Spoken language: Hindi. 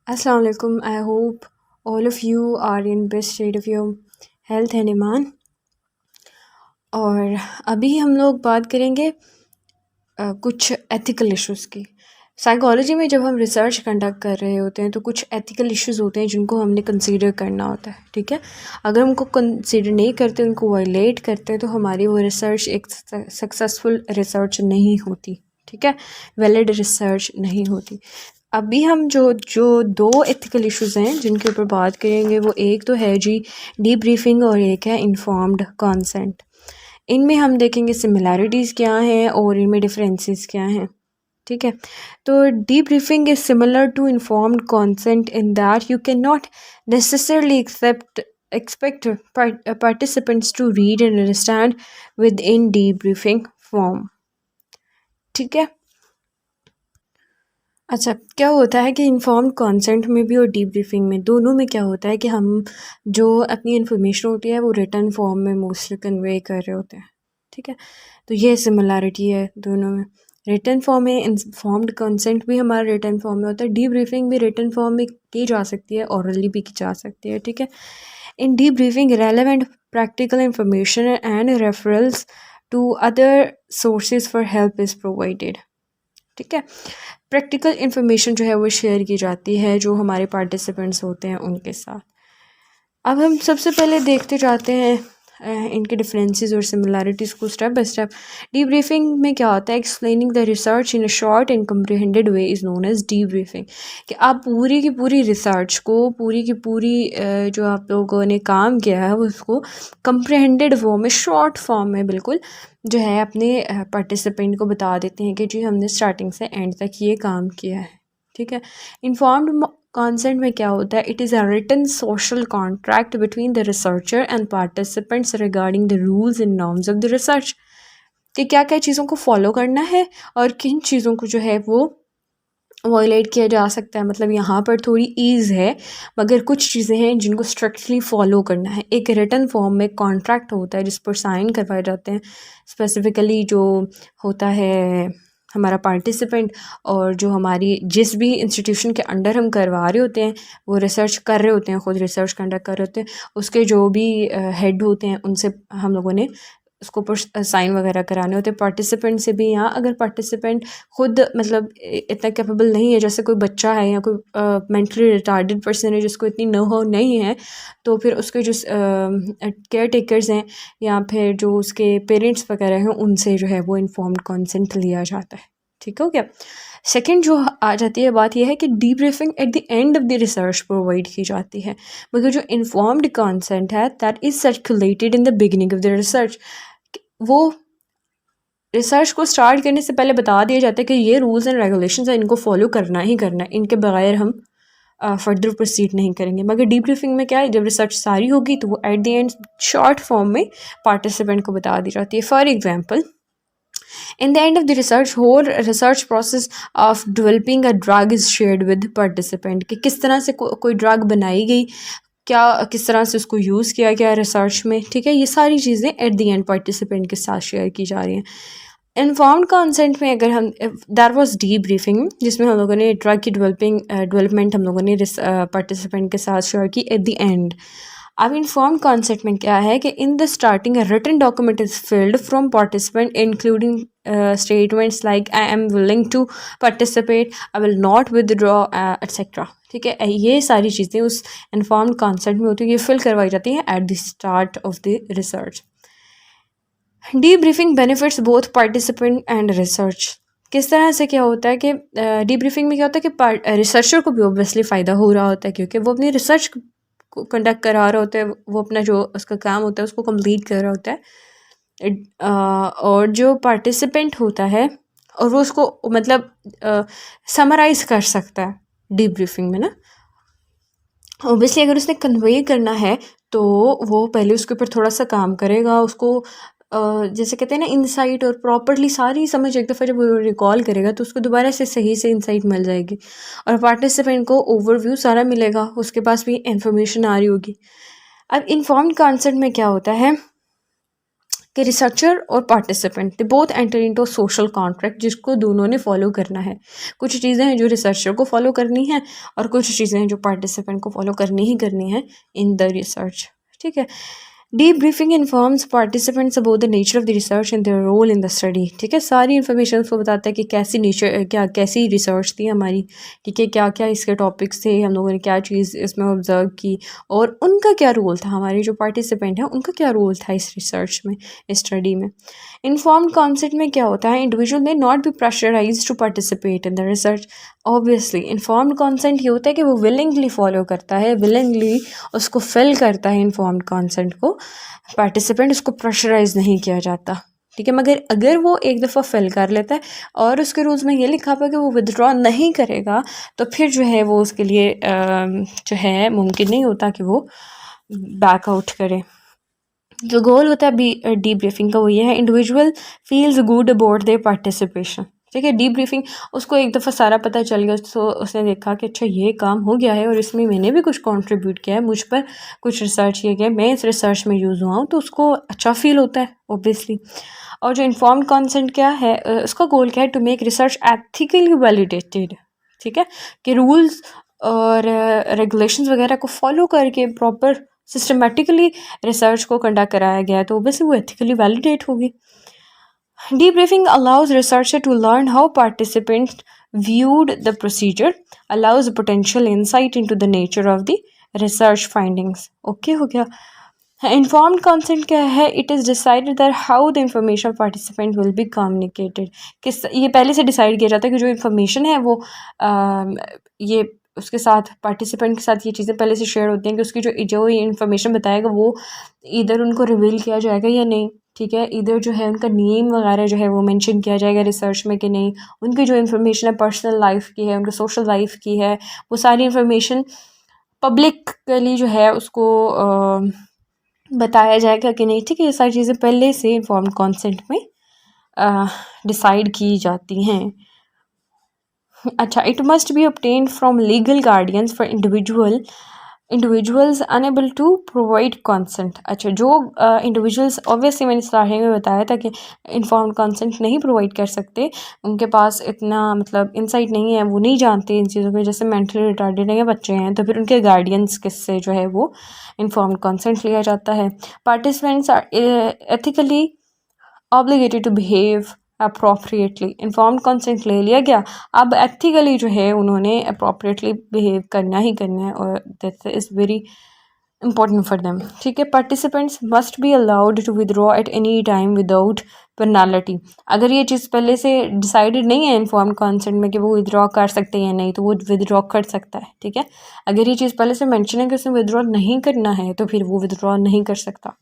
Assalamu alaikum. I hope all of you are in best state of your health and iman. और अभी हम लोग बात करेंगे कुछ एथिकल इश्यूज़ की। साइकोलॉजी में जब हम रिसर्च कंडक्ट कर रहे होते हैं तो कुछ एथिकल इश्यूज़ होते हैं जिनको हमने कंसीडर करना होता है, ठीक है। अगर उनको कंसीडर नहीं करते, उनको वायलेट करते हैं तो हमारी वो रिसर्च एक सक्सेसफुल रिसर्च नहीं होती, ठीक है, वैलिड रिसर्च नहीं होती। अभी हम जो जो दो एथिकल इश्यूज़ हैं जिनके ऊपर बात करेंगे वो एक तो है जी डीब्रीफिंग और एक है इन्फॉर्म्ड कंसेंट। इनमें हम देखेंगे सिमिलैरिटीज़ क्या हैं और इनमें डिफरेंसेस क्या हैं, ठीक है। तो debriefing is similar to informed consent in that you can not necessarily expect participants to read and understand within debriefing form, ठीक है। अच्छा, क्या होता है कि इन्फॉर्म्ड कंसेंट में भी और डीब्रीफिंग में, दोनों में क्या होता है कि हम जो अपनी इन्फॉर्मेशन होती है वो रिटन फॉर्म में मोस्टली कन्वे कर रहे होते हैं, ठीक है। तो ये सिमिलैरिटी है दोनों में। रिटन फॉर्म में इन्फॉर्म्ड कंसेंट भी हमारा रिटन फॉर्म में होता है, डीब्रीफिंग भी रिटन फॉर्म में की जा सकती है, ऑरली भी की जा सकती है, ठीक है। In debriefing relevant practical information and referrals to other sources for help is provided, ठीक है। प्रैक्टिकल इन्फॉर्मेशन जो है वो शेयर की जाती है जो हमारे पार्टिसिपेंट्स होते हैं उनके साथ। अब हम सबसे पहले देखते जाते हैं इनके डिफरेंसेस और सिमिलैरिटीज़ को स्टेप बाय स्टेप। डीब्रीफिंग में क्या होता है, explaining the research in a short and comprehended way is known as debriefing. कि आप पूरी की पूरी रिसर्च को, पूरी की पूरी जो आप लोगों ने काम किया है उसको कम्प्रिहेंडेड फॉर्म में, शॉर्ट फॉर्म में बिल्कुल जो है अपने पार्टिसिपेंट को बता देते हैं कि जी हमने स्टार्टिंग से एंड तक ये काम किया है, ठीक है। इन्फॉर्म्ड कंसेंट में क्या होता है, it is a written social contract between the researcher and participants regarding the rules and norms of the research, कि क्या क्या चीज़ों को फॉलो करना है और किन चीज़ों को जो है वो वायलेट किया जा सकता है। मतलब यहाँ पर थोड़ी ईज़ है, मगर कुछ चीज़ें हैं जिनको स्ट्रिक्टली फॉलो करना है। एक रिटन फॉर्म में कॉन्ट्रैक्ट होता है जिस पर साइन करवाए जाते हैं, स्पेसिफिकली जो होता है हमारा पार्टिसिपेंट और जो हमारी जिस भी इंस्टीट्यूशन के अंडर हम करवा रहे होते हैं, वो रिसर्च कर रहे होते हैं, ख़ुद रिसर्च कंडक्ट कर रहे होते हैं, उसके जो भी हेड होते हैं उनसे हम लोगों ने उसको ऊपर साइन वगैरह कराने होते हैं। पार्टिसिपेंट से भी, यहाँ अगर पार्टिसिपेंट खुद मतलब इतना कैपेबल नहीं है, जैसे कोई बच्चा है या कोई मेंटली रिटार्डेड पर्सन है जिसको इतनी नो हो नहीं है, तो फिर उसके जो केयर टेकर्स हैं या फिर जो उसके पेरेंट्स वगैरह हैं उनसे जो है वो इन्फॉर्म्ड कंसेंट लिया जाता है, ठीक हो गया। सेकंड जो आ जाती है बात यह है कि debriefing eight the end of the research provide की जाती है, मगर जो इन्फॉर्म्ड कंसेंट है that is circulated in the beginning of the research. वो रिसर्च को स्टार्ट करने से पहले बता दिया जाता है कि ये रूल्स एंड रेगुलेशंस हैं, इनको फॉलो करना ही करना है, इनके बगैर हम फर्दर प्रोसीड नहीं करेंगे। मगर डीब्रीफिंग में क्या है, जब रिसर्च सारी होगी तो वो eight the and short form में पार्टिसिपेंट को बता दी जाती है। For example, in the end of the research, whole research process of developing a drug is shared with participant, कि किस तरह से कोई ड्रग बनाई गई, क्या किस तरह से उसको यूज़ किया गया रिसर्च में, ठीक है। ये सारी चीज़ें एट द एंड पार्टिसिपेंट के साथ शेयर की जा रही हैं। इन्फॉर्म्ड कंसेंट में अगर हम, दैट वाज डीब्रीफिंग जिसमें हम लोगों ने ड्रग की डेवलपमेंट हम लोगों ने पार्टिसिपेंट के साथ शेयर की एट द एंड। अब इन्फॉर्म्ड कॉन्सेप्ट में क्या है कि in the starting written document is filled from participant including statements like I am willing to participate, I will not withdraw etcetera, ठीक है। ये सारी चीज़ें उस इन्फॉर्म्ड कॉन्सेप्ट में होती है, ये फिल करवाई जाती हैं at the start of the research. Debriefing benefits both participant and research. किस तरह से क्या होता है कि डीब्रीफिंग में क्या होता है कि रिसर्चर को भी ऑब्वियसली फ़ायदा हो रहा होता है क्योंकि वो अपनी रिसर्च को कंडक्ट करा रहा होता है, वो अपना जो उसका काम होता है उसको कंप्लीट कर रहा होता है। और जो पार्टिसिपेंट होता है और वो उसको मतलब समराइज़ कर सकता है डीब्रीफिंग में ना। ऑब्वियसली अगर उसने कन्वे करना है तो वो पहले उसके ऊपर थोड़ा सा काम करेगा, उसको जैसे कहते हैं ना इंसाइट, और प्रॉपरली सारी समझ एक दफ़ा जब वो रिकॉल करेगा तो उसको दोबारा से सही से इंसाइट मिल जाएगी और पार्टिसिपेंट को ओवरव्यू सारा मिलेगा, उसके पास भी इंफॉर्मेशन आ रही होगी। अब इन्फॉर्म्ड कंसेंट में क्या होता है कि रिसर्चर और participant they both enter into social contract जिसको दोनों ने फॉलो करना है। कुछ चीज़ें हैं जो रिसर्चर को फॉलो करनी है और कुछ चीज़ें हैं जो पार्टिसिपेंट को फॉलो करनी ही करनी है इन द रिसर्च। ठीक है। Debriefing informs participants about the nature of the research and their role in the study. ठीक है, सारी इन्फॉर्मेशन उसको बताता है कि कैसी नेचर कैसी रिसर्च थी हमारी। ठीक है, क्या क्या इसके टॉपिक्स थे, हम लोगों ने क्या चीज़ इसमें ऑब्जर्व की और उनका क्या रोल था, हमारे जो पार्टिसिपेंट हैं उनका क्या रोल था इस रिसर्च में, इस स्टडी में। इन्फॉर्म्ड कॉन्सेंट में क्या होता है, individual need not be pressurised to participate in the research. Obviously informed consent ये होता है कि वो विलिंगली फॉलो करता है, विलिंगली उसको फिल करता है इन्फॉर्म्ड कॉन्सेंट को। पार्टिसिपेंट उसको प्रेशराइज नहीं किया जाता। ठीक है, मगर अगर वो एक दफ़ा फिल कर लेता है और उसके रूल्स में ये लिखा हुआ है कि वो विदड्रॉ नहीं करेगा तो फिर जो है वो उसके लिए जो है मुमकिन नहीं होता कि वो बैकआउट करे। जो गोल होता है डीब्रीफिंग का वो ये है, individual feels good about their participation. ठीक है, डीब्रीफिंग उसको एक दफ़ा सारा पता चल गया, तो उसने देखा कि अच्छा ये काम हो गया है और इसमें मैंने भी कुछ कंट्रीब्यूट किया है, मुझ पर कुछ रिसर्च किया गया, मैं इस रिसर्च में यूज़ हुआ हूँ, तो उसको अच्छा फील होता है ऑब्वियसली। और जो इन्फॉर्म्ड कंसेंट क्या है, उसका गोल क्या है, to make research ethically validated. ठीक है, कि रूल्स और रेगुलेशंस वगैरह को फॉलो करके प्रॉपर सिस्टमेटिकली रिसर्च को कंडक्ट कराया गया है तो ऑब्वियसली वो एथिकली वैलिडेट होगी। Debriefing allows researcher to learn how participants viewed the procedure, allows potential insight into the nature of the research findings. Okay हो गया। Informed consent क्या है, it is decided that how the information of participant will be communicated। किस ये पहले से डिसाइड किया जाता है कि जो इन्फॉर्मेशन है वो ये उसके साथ पार्टिसिपेंट के साथ ये चीज़ें पहले से शेयर होती हैं कि उसकी जो इन्फॉर्मेशन बताएगा वो इधर उनको रिवील किया जाएगा या नहीं। ठीक है, इधर जो है उनका नेम वगैरह जो है वो मेंशन किया जाएगा रिसर्च में कि नहीं, उनकी जो इन्फॉर्मेशन है पर्सनल लाइफ की है, उनकी सोशल लाइफ की है, वो सारी इन्फॉर्मेशन पब्लिकली जो है उसको बताया जाएगा कि नहीं। ठीक है, ये सारी चीज़ें पहले से इन्फॉर्म्ड कंसेंट में डिसाइड की जाती हैं। अच्छा, it must be obtained from legal guardians for individuals unable to provide consent. अच्छा, जो इंडिविजुअल्स ऑब्वियसली मैंने स्टार्टिंग में बताया था कि इन्फॉर्म्ड कंसेंट नहीं प्रोवाइड कर सकते, उनके पास इतना मतलब इंसाइट नहीं है, वो नहीं जानते इन चीज़ों को, जैसे मेंटली रिटार्डेड हैं या बच्चे हैं, तो फिर उनके गार्डियंस किससे जो है वो इन्फॉर्म्ड कंसेंट लिया जाता है। Participants are ethically obligated to behave appropriately. Informed consent ले लिया गया, अब एथिकली जो है उन्होंने अप्रोप्रिएटली बिहेव करना ही करना है और that is very important for them. ठीक है, participants must be allowed to withdraw at any time without penalty. अगर ये चीज़ पहले से डिसाइडेड नहीं है इन्फॉर्म्ड कंसेंट में कि वो विदड्रॉ कर सकते हैं या नहीं, तो वो विदड्रॉ कर सकता है। ठीक है, अगर ये चीज़ पहले से मेंशन है कि उसने विदड्रॉ नहीं करना है तो फिर वो विदड्रॉ नहीं कर सकता।